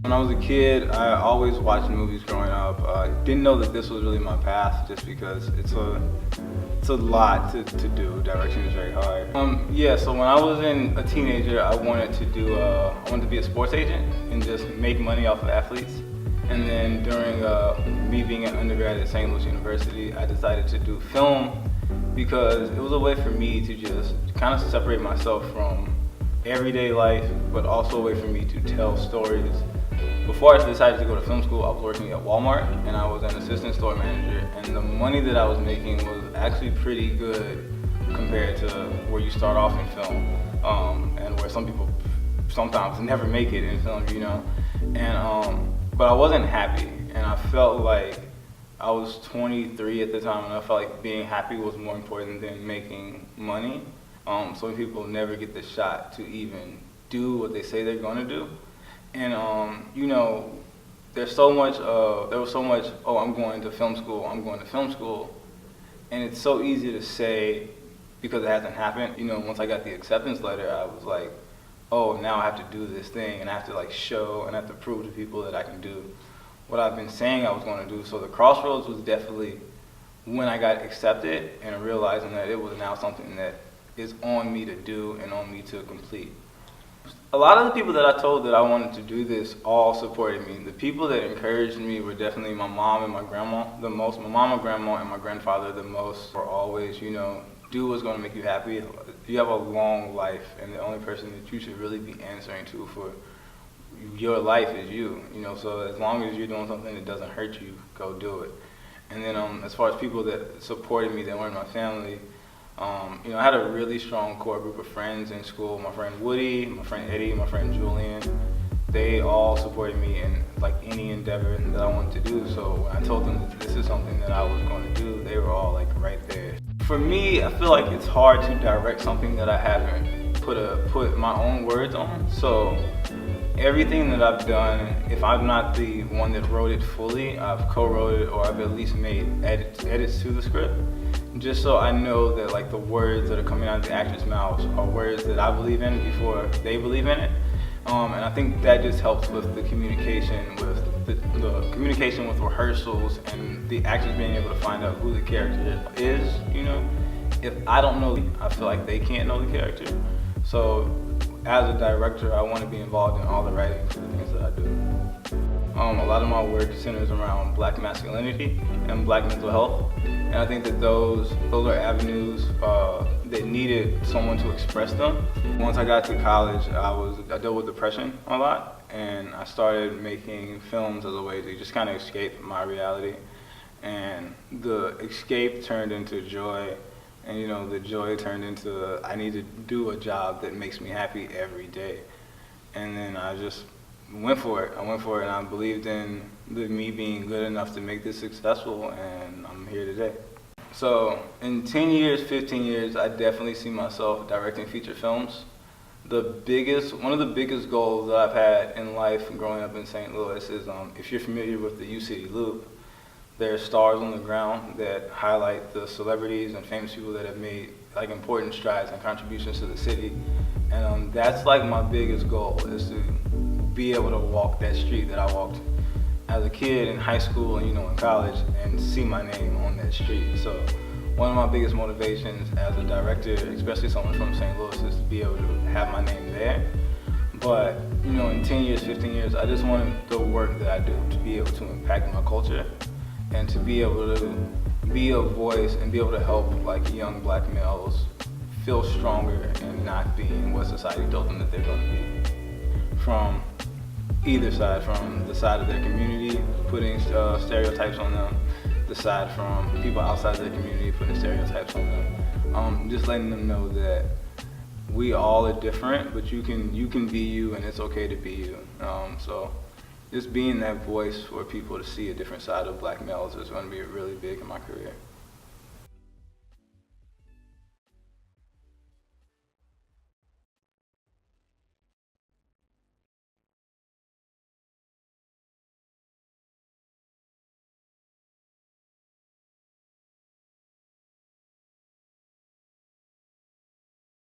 When I was a kid, I always watched movies growing up. Didn't know that this was really my path, just because it's a lot to do. Directing is very hard. Yeah. So when I was a teenager, I wanted to be a sports agent and just make money off of athletes. And then during me being an undergrad at St. Louis University, I decided to do film because it was a way for me to just kind of separate myself from everyday life, but also a way for me to tell stories. Before I decided to go to film school, I was working at Walmart and I was an assistant store manager, and the money that I was making was actually pretty good compared to where you start off in film, and where some people sometimes never make it in film, but I wasn't happy, and I felt like I was 23 at the time, and I felt like being happy was more important than making money. So many people never get the shot to even do what they say they're going to do. And there was so much, oh, I'm going to film school. And it's so easy to say because it hasn't happened. Once I got the acceptance letter, I was like, oh, now I have to do this thing, and I have to show, and I have to prove to people that I can do what I've been saying I was going to do. So the crossroads was definitely when I got accepted and realizing that it was now something that is on me to do and on me to complete. A lot of the people that I told that I wanted to do this all supported me. The people that encouraged me were definitely my mom and my grandma the most. My mom and grandma and my grandfather the most were always, do what's going to make you happy. You have a long life, and the only person that you should really be answering to for your life is you. So as long as you're doing something that doesn't hurt you, go do it. And then as far as people that supported me that weren't my family, I had a really strong core group of friends in school. My friend Woody, my friend Eddie, my friend Julian. They all supported me in any endeavor that I wanted to do. So when I told them that this is something that I was going to do, they were all right there. For me, I feel like it's hard to direct something that I haven't put my own words on. So everything that I've done, if I'm not the one that wrote it fully, I've co-wrote it, or I've at least made edits to the script, just so I know that the words that are coming out of the actors' mouths are words that I believe in before they believe in it. And I think that just helps with the communication, with rehearsals, and the actors being able to find out who the character is. If I don't know, I feel like they can't know the character. So as a director, I want to be involved in all the writing for the things that I do. A lot of my work centers around Black masculinity and Black mental health, and I think that those are avenues that needed someone to express them. Once I got to college, I dealt with depression a lot, and I started making films as a way to just kind of escape my reality. And the escape turned into joy, and the joy turned into I need to do a job that makes me happy every day. And then I just went for it, and I believed in me being good enough to make this successful, and I'm here today. So in 10 years, 15 years, I definitely see myself directing feature films. One of the biggest goals that I've had in life growing up in St. Louis is, if you're familiar with the U-City Loop, there are stars on the ground that highlight the celebrities and famous people that have made important strides and contributions to the city. And that's my biggest goal, is to be able to walk that street that I walked as a kid in high school and in college, and see my name on that street. So one of my biggest motivations as a director, especially someone from St. Louis, is to be able to have my name there. But in 10 years, 15 years, I just want the work that I do to be able to impact my culture, and to be able to be a voice and be able to help young Black males feel stronger and not being what society told them that they're going to be. From either side, from the side of their community, putting stereotypes on them, the side from people outside their community, putting stereotypes on them. Just letting them know that we all are different, but you can be you, and it's okay to be you. So just being that voice for people to see a different side of Black males is going to be really big in my career.